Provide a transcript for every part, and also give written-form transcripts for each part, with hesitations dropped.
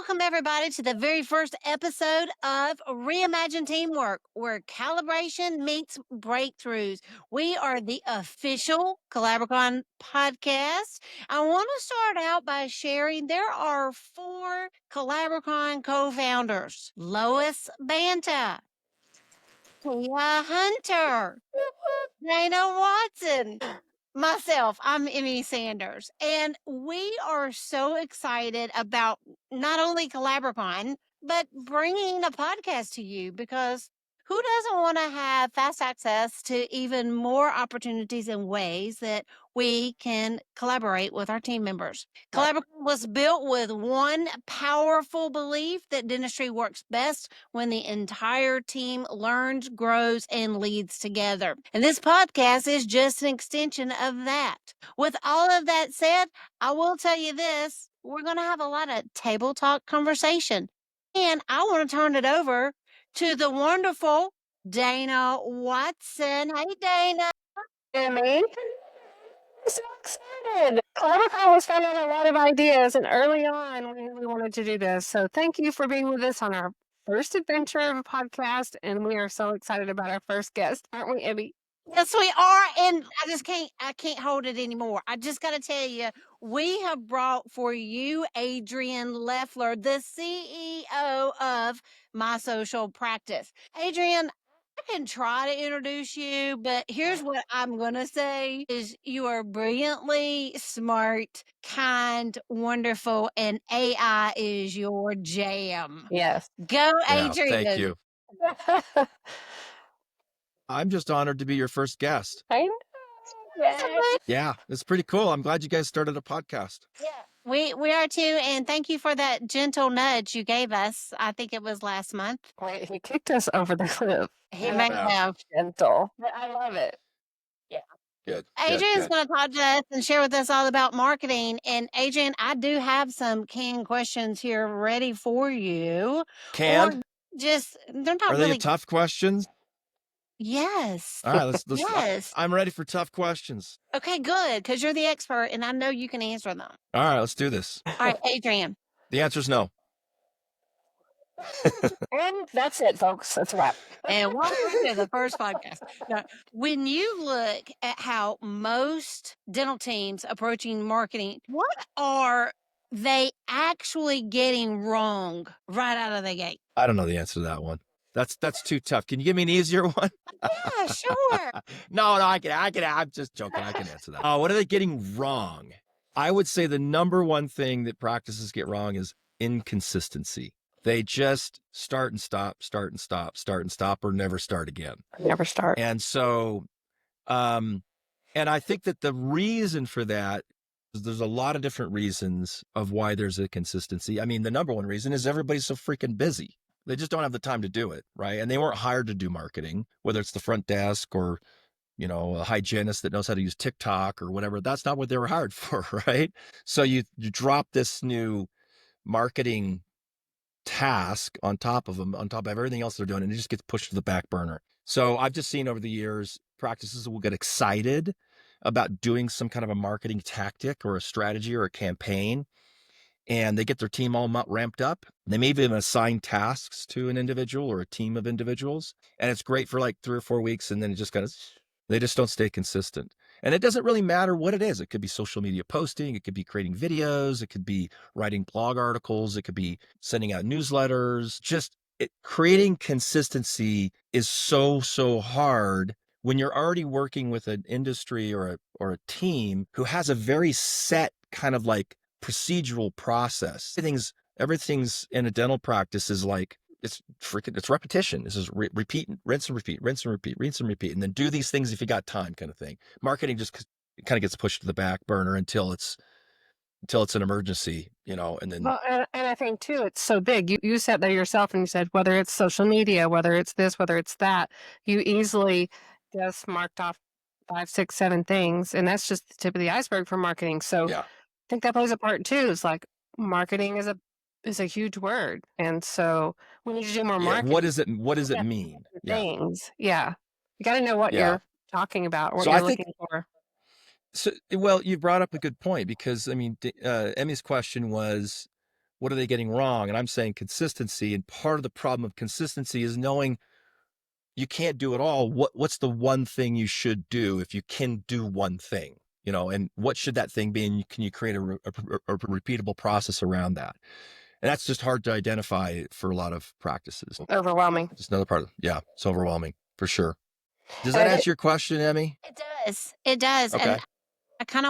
Welcome, everybody, to the very first episode of Reimagine Teamwork, where calibration meets breakthroughs. We are the official COLLABricon podcast. I want to start out by sharing there are four COLLABricon co founders: Lois Banta, Tia Hunter, Dana Watson, myself. I'm Emmy Sanders, and we are so excited about not only COLLABricon, but bringing a podcast to you because who doesn't want to have fast access to even more opportunities and ways that we can collaborate with our team members? Right. COLLABricon was built with one powerful belief that dentistry works best when the entire team learns, grows, and leads together. And this podcast is just an extension of that. With all of that said, I will tell you this, we're going to have a lot of table talk conversation. And I want to turn it over to the wonderful Dana Watson. Hey, Dana. Emmy. I'm so excited. COLLABricon was found out a lot of ideas, and early on, we knew we wanted to do this. So thank you for being with us on our first adventure of a podcast, and we are so excited about our first guest, aren't we, Emmy? Yes, we are, and I can't hold it anymore. I just got to tell you, we have brought for you Adrian Leffler, the CEO of My Social Practice. Adrian, I can try to introduce you, but here's what I'm going to say is you are brilliantly smart, kind, wonderful, and AI is your jam. Yes. Go, Yeah, thank Adrian. you. I'm just honored to be your first guest. I know. Yay. Yeah, it's pretty cool. I'm glad you guys started a podcast. Yeah. We are too, and thank you for that gentle nudge you gave us. I think it was last month. Wait, he kicked us over the cliff. He And may Yeah. have. gentle. But I love it. Good. Adrian's going to talk to us and share with us all about marketing. And Adrian, I do have some canned questions here ready for you. Canned? Or just they're not Are they really. tough questions? Yes. All right, let's Yes. I'm ready for tough questions. Okay, good, because you're the expert, and I know you can answer them. All right, let's do this. All right, Adrian. The answer's no. And that's it, folks. That's a wrap. And welcome to the first podcast. Now, when you look at how most dental teams approaching marketing, what are they actually getting wrong right out of the gate? I don't know the answer to that one. That's too tough. Can you give me an easier one? Yeah, sure. No, I can. I'm just joking. I can answer that. What are they getting wrong? I would say the number one thing that practices get wrong is inconsistency. They just start and stop, or never start again. Never start. And so, and I think that the reason for that is there's a lot of different reasons of why there's a consistency. I mean, the number one reason is everybody's so freaking busy. They just don't have the time to do it, right? And they weren't hired to do marketing, whether it's the front desk or, a hygienist that knows how to use TikTok or whatever. That's not what they were hired for, right? So you drop this new marketing task on top of them, on top of everything else they're doing, and it just gets pushed to the back burner. So I've just seen over the years, practices will get excited about doing some kind of a marketing tactic or a strategy or a campaign, and they get their team all ramped up. They may even assign tasks to an individual or a team of individuals, and it's great for like 3 or 4 weeks, and then it just they just don't stay consistent. And it doesn't really matter what it is. It could be social media posting. It could be creating videos. It could be writing blog articles. It could be sending out newsletters. Creating consistency is so hard when you're already working with an industry or a team who has a very set kind of like procedural process. Everything's in a dental practice is like, it's repetition. This is repeat, rinse and repeat, rinse and repeat, rinse and repeat, and then do these things if you got time, kind of thing. Marketing just kind of gets pushed to the back burner until it's an emergency, and then. Well, and I think too, it's so big. You sat there yourself and you said, whether it's social media, whether it's this, whether it's that, you easily just marked off 5, 6, 7 things, and that's just the tip of the iceberg for marketing. So Yeah. I think that plays a part too. It's like marketing is a huge word, and so we need to do more Yeah, marketing. what does it mean? Yeah. Things, yeah. You got to know what you're talking about, what So you're I think- looking for. So, well, you brought up a good point because, I mean, Emmy's question was, what are they getting wrong? And I'm saying consistency. And part of the problem of consistency is knowing you can't do it all. What's the one thing you should do if you can do one thing, and what should that thing be? And can you create a repeatable process around that? And that's just hard to identify for a lot of practices. Overwhelming. Just another part yeah, it's overwhelming for sure. Does that answer your question, Emmy? It does. It does. Okay. And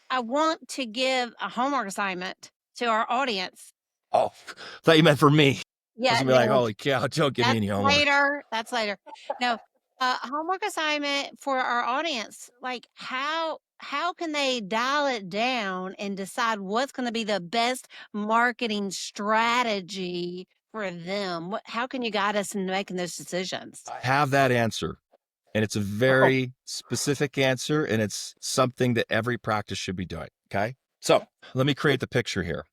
I want to give a homework assignment to our audience. Oh, thought you meant for me. I Yeah, was gonna be like, holy cow, don't give me any homework. That's later. No, a homework assignment for our audience. Like how can they dial it down and decide what's going to be the best marketing strategy for them? How can you guide us in making those decisions? I have that answer. And it's a very specific answer, and it's something that every practice should be doing. Okay. So let me create the picture here.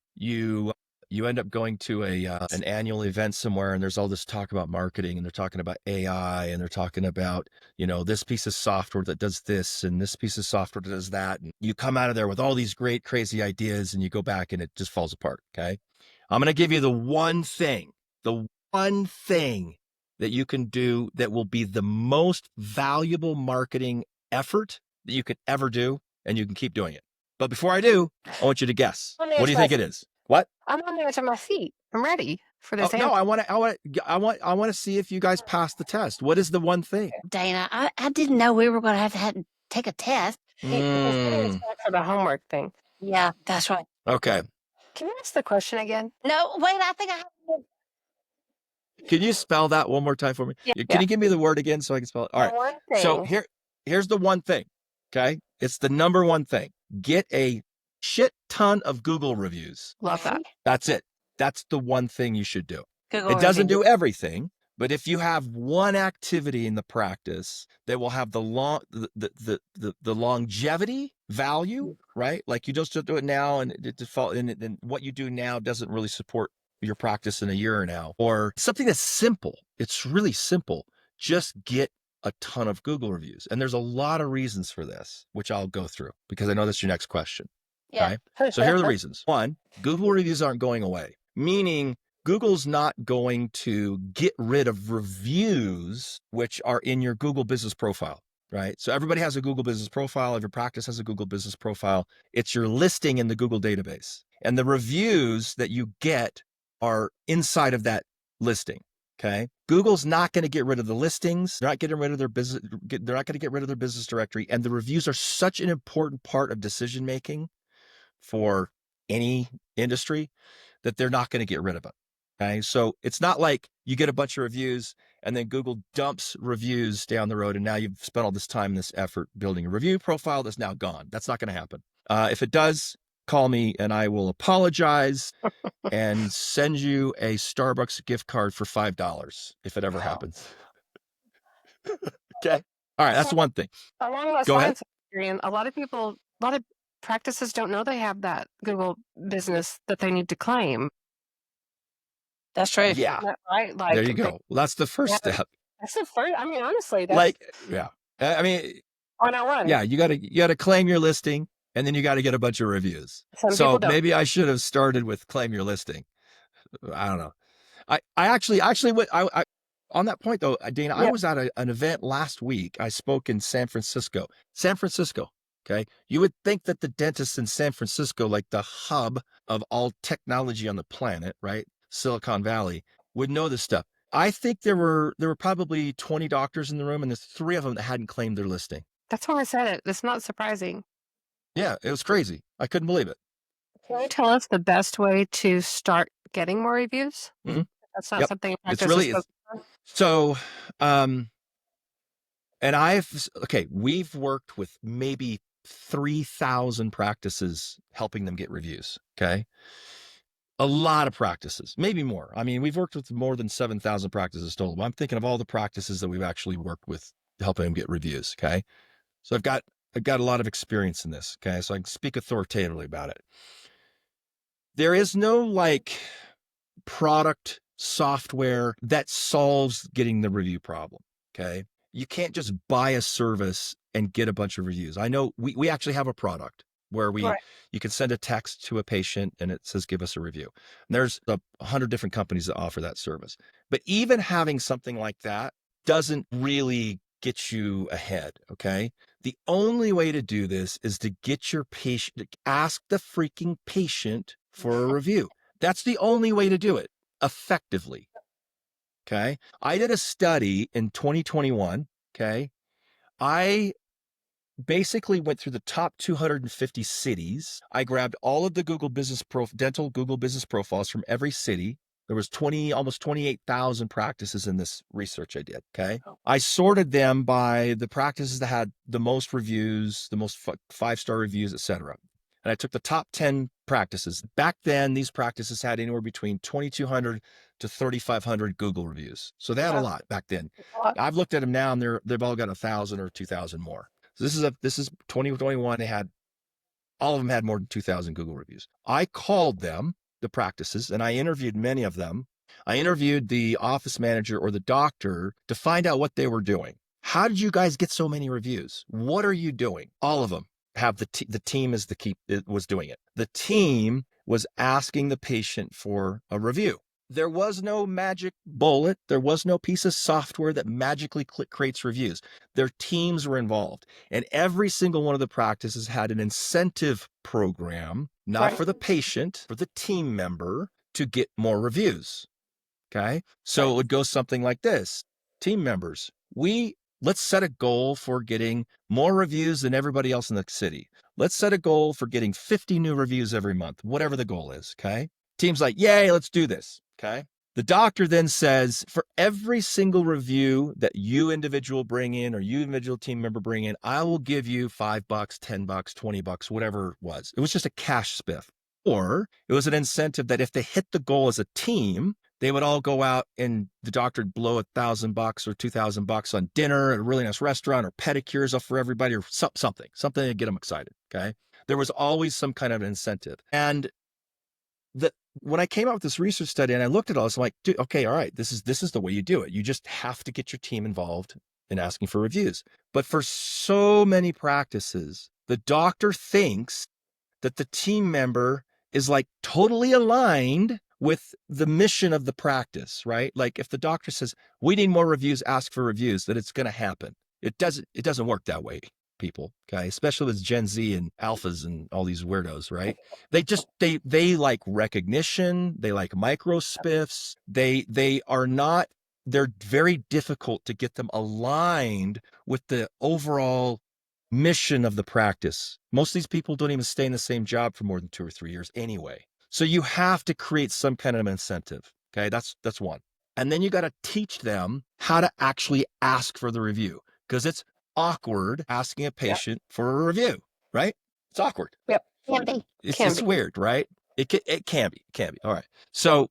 You end up going to an annual event somewhere, and there's all this talk about marketing, and they're talking about AI, and they're talking about, this piece of software that does this, and this piece of software that does that. And you come out of there with all these great, crazy ideas, and you go back and it just falls apart. Okay. I'm going to give you the one thing that you can do that will be the most valuable marketing effort that you could ever do, and you can keep doing it. But before I do, I want you to guess. What do you think it is? What? I'm on the edge of my seat. I'm ready for this answer. No, I want to see if you guys pass the test. What is the one thing? Dana, I didn't know we were going to have to take a test. It's back for the homework thing. Yeah, that's right. Okay. Can you ask the question again? No, wait, I think I have to. Can you spell that one more time for me? Yeah. Can you give me the word again so I can spell it? All right. One thing. So here's the one thing. Okay. It's the number one thing. Get a shit ton of Google reviews. Love that. That's it. That's the one thing you should do. Google it doesn't reviews. do everything, but if you have one activity in the practice that will have the longevity value, right? Like you just do it now and it default, and what you do now doesn't really support your practice in a year or now, or something that's simple. It's really simple. Just get a ton of Google reviews. And there's a lot of reasons for this, which I'll go through because I know that's your next question. Yeah. Okay. So here are the reasons. One, Google reviews aren't going away, meaning Google's not going to get rid of reviews, which are in your Google business profile, right? So everybody has a Google business profile. Every practice has a Google business profile. It's your listing in the Google database. And the reviews that you get are inside of that listing. Okay. Google's not going to get rid of the listings. They're not getting rid of their business. They're not going to get rid of their business directory. And the reviews are such an important part of decision-making for any industry that they're not going to get rid of it. Okay. So it's not like you get a bunch of reviews and then Google dumps reviews down the road. And now you've spent all this time and this effort building a review profile that's now gone. That's not going to happen. If it does, call me and I will apologize and send you a Starbucks gift card for $5 if it ever happens. Okay. All right. That's one thing. Along those lines, Adrian, a lot of practices don't know they have that Google business that they need to claim. That's true. Yeah. Right. Like, there you go. Well, that's the first step. That's the first. I mean, honestly, that's like, yeah. I mean, on our one. Yeah. You gotta claim your listing. And then you got to get a bunch of reviews. So maybe I should have started with claim your listing. I don't know. I actually went, I on that point though, Dana, I was at an event last week. I spoke in San Francisco. Okay. You would think that the dentists in San Francisco, like the hub of all technology on the planet, right? Silicon Valley, would know this stuff. I think there were probably 20 doctors in the room and there's 3 of them that hadn't claimed their listing. That's why I said it. It's not surprising. Yeah, it was crazy. I couldn't believe it. Can you tell us the best way to start getting more reviews? Mm-hmm. That's not something it's really so. And we've worked with maybe 3,000 practices helping them get reviews. Okay, a lot of practices, maybe more. I mean, we've worked with more than 7,000 practices total. I'm thinking of all the practices that we've actually worked with helping them get reviews. Okay, so I've got a lot of experience in this. Okay. So I can speak authoritatively about it. There is no like product software that solves getting the review problem. Okay. You can't just buy a service and get a bunch of reviews. I know we actually have a product. where Right. you can send a text to a patient and it says, give us a review. And there's 100 different companies that offer that service. But even having something like that doesn't really get you ahead. Okay. The only way to do this is to get your patient, ask the freaking patient for a review. That's the only way to do it effectively. Okay. I did a study in 2021. Okay. I basically went through the top 250 cities. I grabbed all of the dental Google business profiles from every city. There was almost 28,000 practices in this research I did. Okay. I sorted them by the practices that had the most reviews, the most 5-star reviews, etc. And I took the top 10 practices. Back then, these practices had anywhere between 2,200 to 3,500 Google reviews. So they had a lot back then. I've looked at them now and they've all got 1,000 or 2,000 more. So this is 2021. All of them had more than 2,000 Google reviews. I called them, the practices, and I interviewed many of them. I interviewed the office manager or the doctor to find out what they were doing. How did you guys get so many reviews? What are you doing? All of them have the team is the key. It was doing it. The team was asking the patient for a review. There was no magic bullet. There was no piece of software that magically creates reviews. Their teams were involved. And every single one of the practices had an incentive program, not for the patient, for the team member to get more reviews. Okay. So it would go something like this. Team members, let's set a goal for getting more reviews than everybody else in the city. Let's set a goal for getting 50 new reviews every month, whatever the goal is. Okay. Team's like, yay, let's do this. Okay. The doctor then says, for every single review that you individual bring in or you individual team member bring in, I will give you $5, $10, $20, whatever it was. It was just a cash spiff. Or it was an incentive that if they hit the goal as a team, they would all go out and the doctor would blow $1,000 or $2,000 on dinner at a really nice restaurant or pedicures up for everybody or something to get them excited. Okay. There was always some kind of an incentive. And when I came out with this research study and I looked at all this, I'm like, dude, okay, all right, this is the way you do it. You just have to get your team involved in asking for reviews. But for so many practices, the doctor thinks that the team member is like totally aligned with the mission of the practice, right? Like if the doctor says, we need more reviews, ask for reviews, that it's going to happen. It doesn't work that way, people. Okay. Especially with Gen Z and alphas and all these weirdos, right? They like recognition. They like micro spiffs. They're very difficult to get them aligned with the overall mission of the practice. Most of these people don't even stay in the same job for more than 2 or 3 years anyway. So you have to create some kind of incentive. Okay. That's one. And then you got to teach them how to actually ask for the review because it's awkward asking a patient for a review, right? It's awkward. Yep. It's weird, right? It can be. All right. So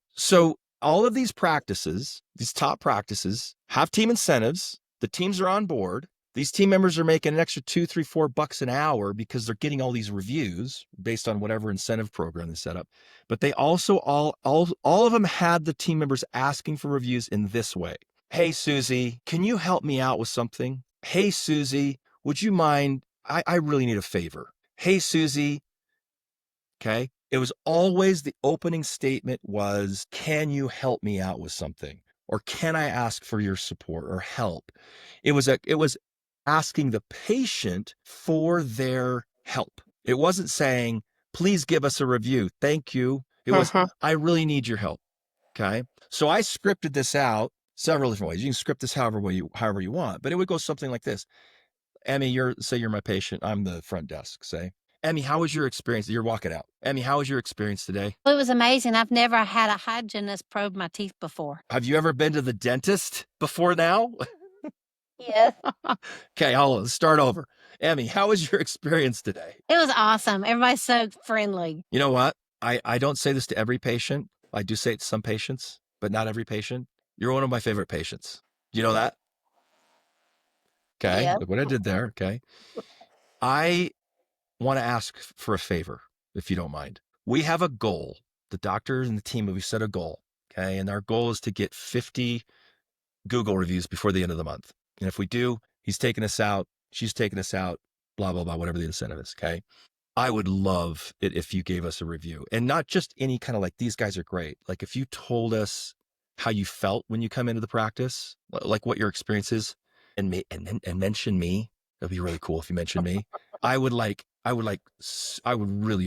all of these practices, these top practices have team incentives. The teams are on board. These team members are making an extra $2, $3, $4 an hour because they're getting all these reviews based on whatever incentive program they set up. But they also all of them had the team members asking for reviews in this way. Hey, Susie, can you help me out with something? Hey, Susie, would you mind? I really need a favor. Hey, Susie. Okay. It was always the opening statement was, can you help me out with something? Or can I ask for your support or help? It was asking the patient for their help. It wasn't saying, please give us a review. Thank you. It was, I really need your help. Okay. So I scripted this out several different ways. You can script this however you want, but it would go something like this. Emmy, say you're my patient. I'm the front desk. Say, Emmy, how was your experience? You're walking out. Emmy, how was your experience today? It was amazing. I've never had a hygienist probe my teeth before. Have you ever been to the dentist before now? Yes. Okay, let's start over. Emmy, how was your experience today? It was awesome. Everybody's so friendly. You know what? I don't say this to every patient. I do say it to some patients, but not every patient. You're one of my favorite patients. You know that? Okay, Yeah. look what I did there. Okay. I want to ask for a favor, if you don't mind. We have a goal. The doctor and the team, we set a goal. Okay. And our goal is to get 50 Google reviews before the end of the month. And if we do, he's taking us out, she's taking us out, blah, blah, blah, whatever the incentive is. Okay. I would love it if you gave us a review, and not just any kind of like, these guys are great. Like if you told us how you felt when you come into the practice, like what your experience is, and mention me. That'd be really cool if you mentioned me. I would really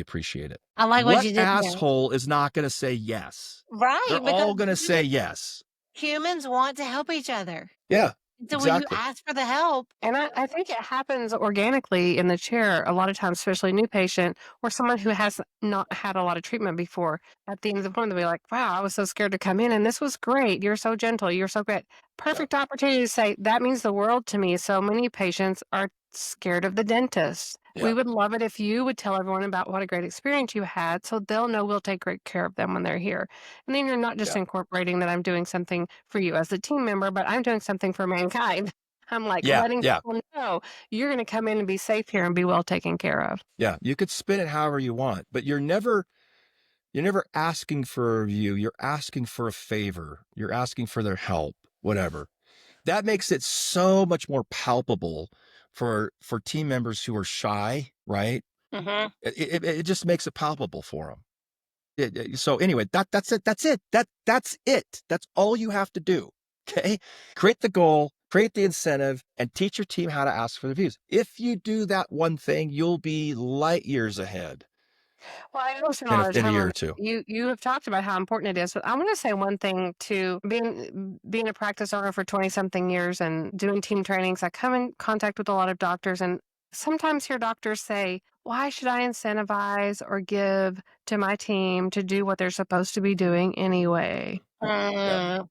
appreciate it. I like what What you did there. asshole is not going to say yes? Right, They're all going to say yes. humans want to help each other. Yeah, So when you exactly. ask for the help, And I think it happens organically in the chair a lot of times, especially a new patient or someone who has not had a lot of treatment before. At the end of the appointment, they'll be like, wow, I was so scared to come in and this was great. You're so gentle. You're so great. Perfect opportunity to say, that means the world to me. So many patients are scared of the dentist. We Yeah. would love it if you would tell everyone about what a great experience you had so they'll know we'll take great care of them when they're here. And then you're not just Yeah. incorporating that I'm doing something for you as a team member, but I'm doing something for mankind. I'm like Yeah. letting Yeah. people know you're going to come in and be safe here and be well taken care of. Yeah. You could spin it however you want, but you're never asking for a review. You're asking for a favor. You're asking for their help, whatever. That makes it so much more palpable for team members who are shy, right? mm-hmm. It just makes it palpable for them. So anyway, that's it. That's it. That's it. That's all you have to do. Okay. Create the goal, create the incentive, and teach your team how to ask for the views. If you do that one thing, you'll be light years ahead Well, I know spend a lot of in a time year on or two. you have talked about how important it is, but I want to say one thing too. Being a practice owner for 20 something years and doing team trainings, I come in contact with a lot of doctors and sometimes hear doctors say, why should I incentivize or give to my team to do what they're supposed to be doing anyway? Yeah.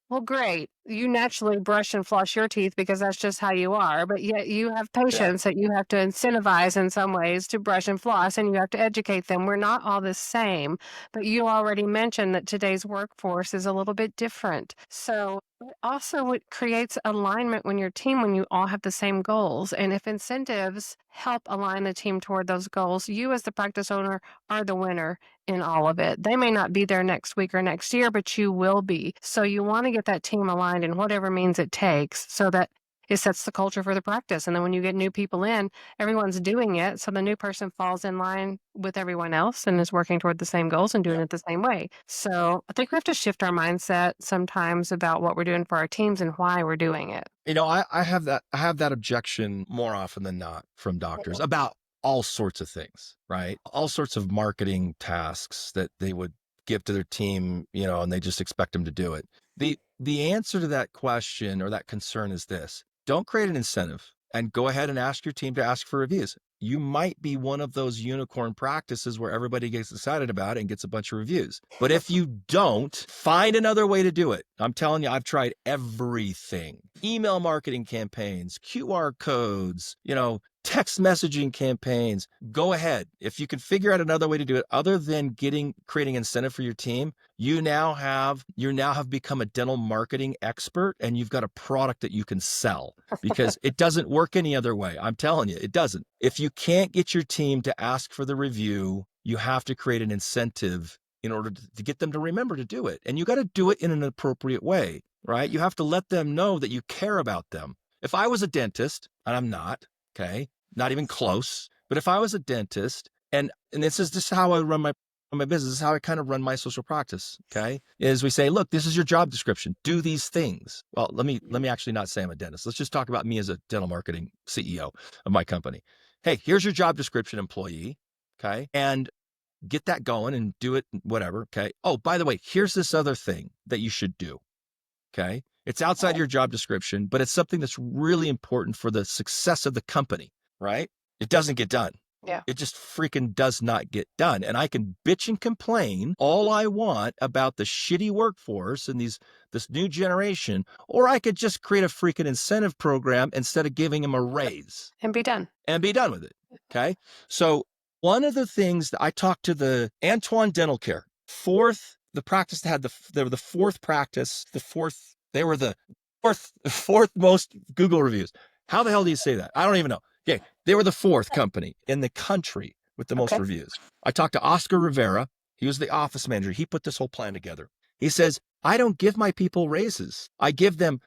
Well, great. You naturally brush and floss your teeth because that's just how you are, but yet you have Yeah. patients that you have to incentivize in some ways to brush and floss, and you have to educate them. We're not all the same, but you already mentioned that today's workforce is a little bit different. So also it creates alignment when your team, when you all have the same goals. And if incentives help align the team toward those goals, you as the practice owner are the winner in all of it. They may not be there next week or next year, but you will be. So you want to get that team aligned in whatever means it takes so that it sets the culture for the practice. And then when you get new people in, everyone's doing it. So the new person falls in line with everyone else and is working toward the same goals and doing Yeah. it the same way. So I think we have to shift our mindset sometimes about what we're doing for our teams and why we're doing it. I have that objection more often than not from doctors about all sorts of things, right? All sorts of marketing tasks that they would give to their team, and they just expect them to do it. The answer to that question or that concern is this: don't create an incentive and go ahead and ask your team to ask for reviews. You might be one of those unicorn practices where everybody gets excited about it and gets a bunch of reviews. But if you don't, find another way to do it. I'm telling you, I've tried everything. Email marketing campaigns, QR codes, text messaging campaigns. Go ahead. If you can figure out another way to do it other than creating incentive for your team, you now have become a dental marketing expert and you've got a product that you can sell because it doesn't work any other way. I'm telling you, it doesn't. If you can't get your team to ask for the review, you have to create an incentive in order to get them to remember to do it. And you got to do it in an appropriate way, right? You have to let them know that you care about them. If I was a dentist, and I'm not, okay, not even close, but if I was a dentist, and this is how I run my business, this is how I kind of run my social practice, okay, is we say, look, this is your job description. Do these things. Well, let me actually not say I'm a dentist. Let's just talk about me as a dental marketing CEO of my company. Hey, here's your job description, employee, okay, and get that going and do it, whatever, okay. Oh, by the way, here's this other thing that you should do, okay. It's outside your job description, but it's something that's really important for the success of the company, right? It doesn't get done. Yeah. It just freaking does not get done. And I can bitch and complain all I want about the shitty workforce and this new generation, or I could just create a freaking incentive program instead of giving them a raise. And be done. And be done with it, okay? So one of the things that I talked to the Antoine Dental Care, the practice that they were the fourth practice, they were the fourth most Google reviews. How the hell do you say that? I don't even know. Okay, they were the fourth company in the country with the most reviews. I talked to Oscar Rivera. He was the office manager. He put this whole plan together. He says, I don't give my people raises. I give them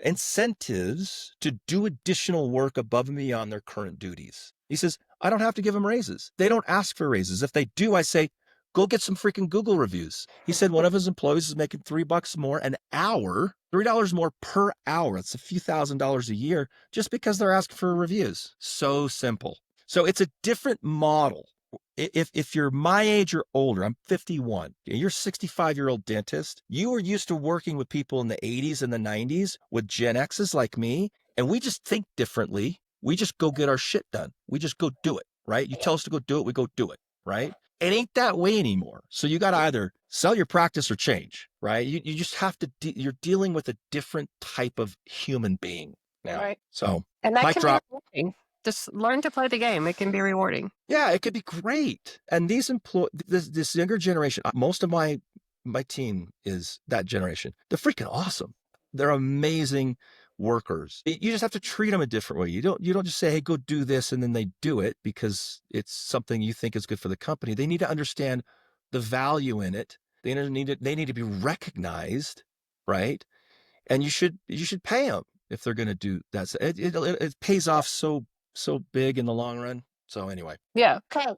incentives to do additional work above and beyond their current duties. He says, I don't have to give them raises. They don't ask for raises. If they do, I say, go get some freaking Google reviews. He said one of his employees is making $3 more an hour, $3 more per hour. It's a few $1,000s a year just because they're asking for reviews. So simple. So it's a different model. If you're my age or older, I'm 51, you're a 65-year-old dentist, you were used to working with people in the 80s and the 90s with Gen X's like me, and we just think differently. We just go get our shit done. We just go do it, right? You tell us to go do it, we go do it, right? It ain't that way anymore. So you got to either sell your practice or change, right? You just have to, you're dealing with a different type of human being now. Right. So, And that mic can drop. be rewarding. Just learn to play the game. It can be rewarding. Yeah, it could be great. And these this younger generation, most of my team is that generation. They're freaking awesome. They're amazing workers. You just have to treat them a different way. You don't just say, hey, go do this, and then they do it because it's something you think is good for the company. They need to understand the value in it. They need to be recognized, right? And you should pay them if they're going to do that. It pays off so big in the long run. So anyway. Yeah. Okay.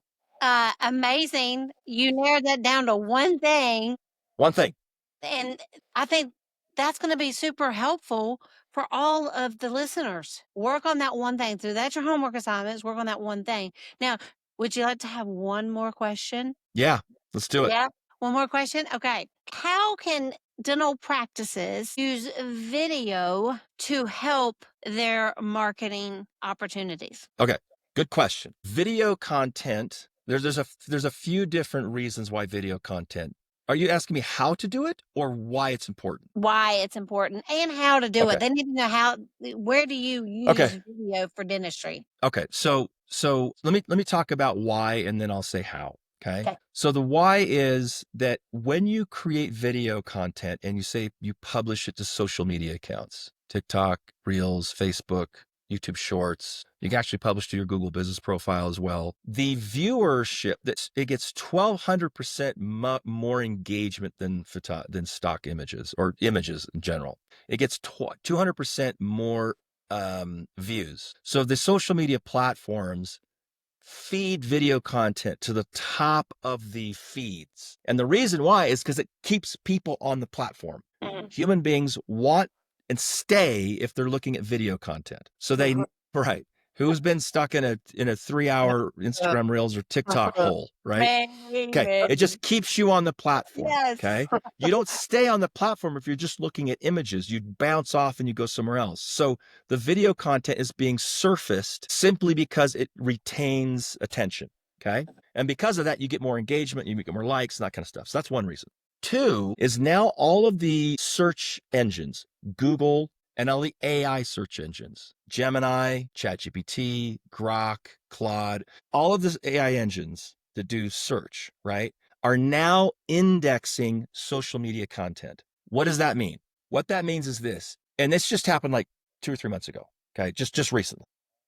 Amazing. You narrowed that down to one thing. One thing. And I think that's going to be super helpful for all of the listeners. Work on that one thing. So that's your homework assignments. Work on that one thing. Now, would you like to have one more question? Yeah, let's do it. Yeah. One more question. Okay. How can dental practices use video to help their marketing opportunities? Okay. Good question. Video content. There's a few different reasons why video content. Are you asking me how to do it or why it's important? Why it's important and how to do Okay. it. They need to know where do you use video for dentistry? Okay. So let me talk about why and then I'll say how. Okay. Okay. So the why is that when you create video content and you say you publish it to social media accounts, TikTok, Reels, Facebook, YouTube Shorts, you can actually publish to your Google business profile as well. The viewership, it gets 1,200% more engagement than stock images or images in general. It gets 200% more views. So the social media platforms feed video content to the top of the feeds. And the reason why is because it keeps people on the platform. Human beings want and stay if they're looking at video content. So they, right. Who's been stuck in a 3-hour Instagram Reels or TikTok hole, right? Okay. It just keeps you on the platform. Yes. Okay. You don't stay on the platform if you're just looking at images. You bounce off and you go somewhere else. So the video content is being surfaced simply because it retains attention. Okay. And because of that, you get more engagement, you get more likes and that kind of stuff. So that's one reason. Two is now all of the search engines, Google, and all the AI search engines, Gemini, ChatGPT, Grok, Claude, all of the AI engines that do search, right, are now indexing social media content. What does that mean? What that means is this, and this just happened like 2 or 3 months ago, okay, just recently.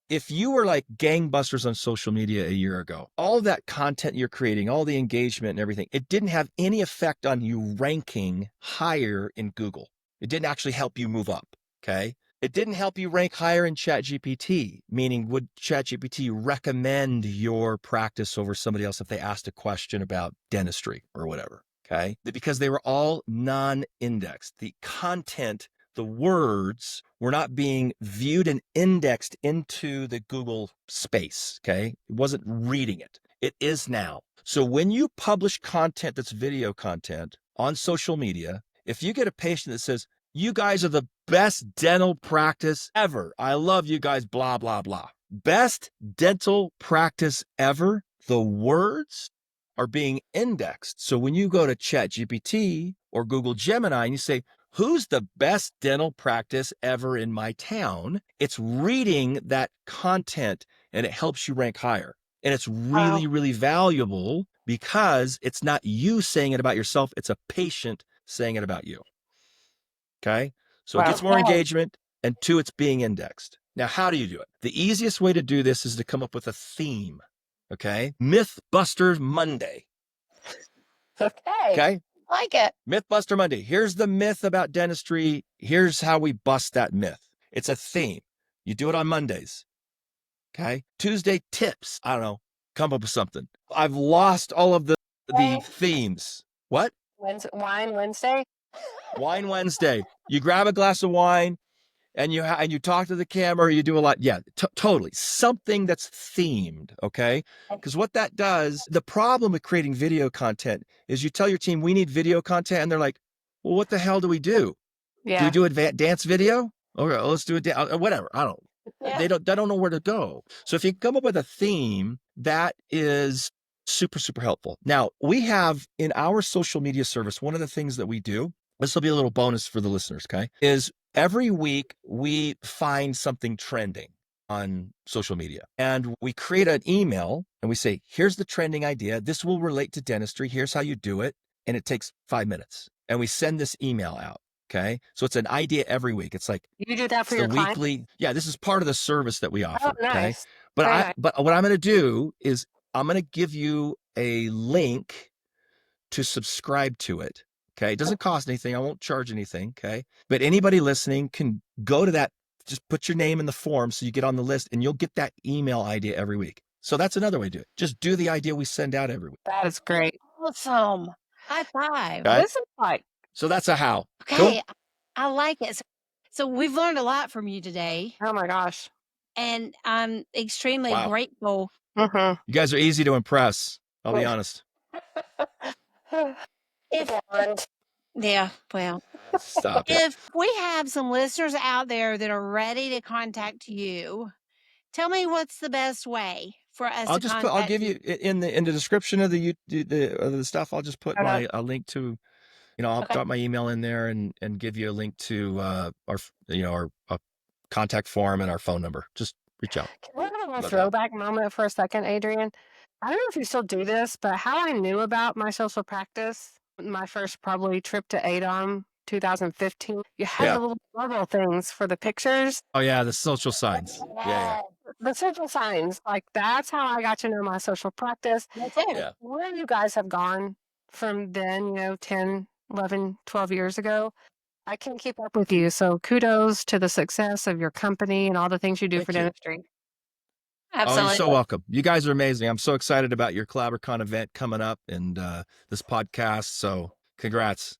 If you were like gangbusters on social media a year ago, all of that content you're creating, all the engagement and everything, it didn't have any effect on you ranking higher in Google. It didn't actually help you move up. Okay. It didn't help you rank higher in ChatGPT, meaning would ChatGPT recommend your practice over somebody else if they asked a question about dentistry or whatever? Okay. Because they were all non-indexed. The content, the words were not being viewed and indexed into the Google space. Okay. It wasn't reading it. It is now. So when you publish content that's video content on social media, if you get a patient that says, you guys are the best dental practice ever. I love you guys, blah, blah, blah. Best dental practice ever. The words are being indexed. So when you go to ChatGPT or Google Gemini and you say, who's the best dental practice ever in my town? It's reading that content and it helps you rank higher. And it's really, really valuable because it's not you saying it about yourself. It's a patient saying it about you. Okay. So it gets more engagement, and 2, it's being indexed. Now, how do you do it? The easiest way to do this is to come up with a theme. Okay. Mythbusters Monday. Okay. Like it. Mythbuster Monday. Here's the myth about dentistry. Here's how we bust that myth. It's a theme. You do it on Mondays. Okay. Tuesday tips. I don't know. Come up with something. I've lost all of the themes. What? Wine Wednesday. Wine Wednesday. You grab a glass of wine and you talk to the camera. Or you do a lot. Yeah, totally. Something that's themed. Okay. Because what that does, the problem with creating video content is you tell your team we need video content, and they're like, well, what the hell do we do? Do we do a dance video? Okay, let's do it. Whatever. I don't. Yeah. They don't know where to go. So if you come up with a theme, that is super, super helpful. Now, we have in our social media service, one of the things that we do, this will be a little bonus for the listeners, okay, is every week we find something trending on social media, and we create an email and we say, here's the trending idea. This will relate to dentistry. Here's how you do it. And it takes 5 minutes. And we send this email out. Okay. So it's an idea every week. It's like, You do that for your weekly. clients? Yeah, this is part of the service that we offer. Oh, nice. Okay. But what I'm going to do is I'm going to give you a link to subscribe to it. Okay. It doesn't cost anything. I won't charge anything. Okay. But anybody listening can go to that. Just put your name in the form so you get on the list, and you'll get that email idea every week. So that's another way to do it. Just do the idea we send out every week. That is great. Awesome. High five. Okay? This is like, So that's a how. Okay. Cool? I like it. So we've learned a lot from you today, oh my gosh. and I'm extremely Wow. grateful. Mm-hmm. You guys are easy to impress. I'll be honest. Yeah, well, Stop it. if we have some listeners out there that are ready to contact you, tell me what's the best way for us to contact I'll give you in the description of the stuff. I'll just put a link to, I'll drop my email in there and give you a link to our contact form and our phone number. Just reach out. Can we have a throwback moment for a second, Adrian? I don't know if you still do this, but how I knew about my social practice, my first probably trip to ADOM 2015, you had the little bubble things for the pictures. Oh yeah, the social signs. Yeah. The social signs, like that's how I got to know my social practice. Yeah. Where you guys have gone from then, 10, 11, 12 years ago, I can't keep up with you. So kudos to the success of your company and all the things you do Thank for you. dentistry. Absolutely. Oh, you're so welcome. You guys are amazing. I'm so excited about your COLLABricon event coming up and this podcast. So congrats.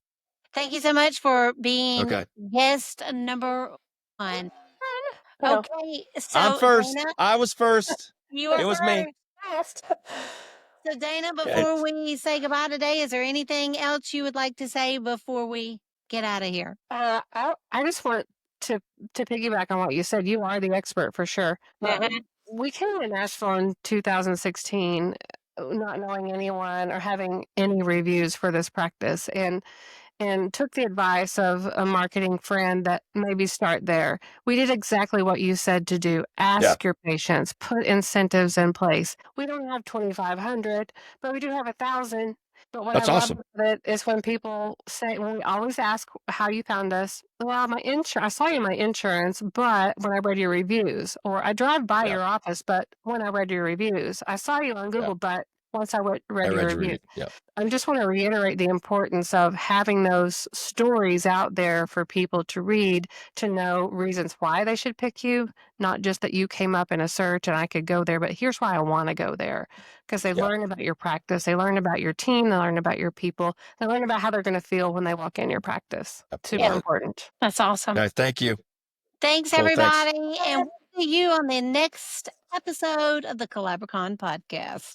Thank you so much for being Okay. guest number 1. Okay, so I'm first. Dana, I was first. you are It was me. first. So Dana, before we say goodbye today, is there anything else you would like to say before we get out of here? I just want to piggyback on what you said. You are the expert for sure. We came to Nashville in 2016, not knowing anyone or having any reviews for this practice, and took the advice of a marketing friend that maybe start there. We did exactly what you said to do. Ask your patients, put incentives in place. We don't have 2,500, but we do have 1,000. But what That's I love awesome. about it is when people say, when we always ask how you found us. Well, I saw you in my insurance, but when I read your reviews, or I drive by your office, but when I read your reviews, I saw you on Google, but once I read your review. Yeah. I just want to reiterate the importance of having those stories out there for people to read, to know reasons why they should pick you, not just that you came up in a search and I could go there, but here's why I want to go there. Because they learn about your practice, they learn about your team, they learn about your people, they learn about how they're going to feel when they walk in your practice. Super important. That's awesome. Thank you. Thanks, Cool, thanks. everybody. And we'll see you on the next episode of the COLLABricon podcast.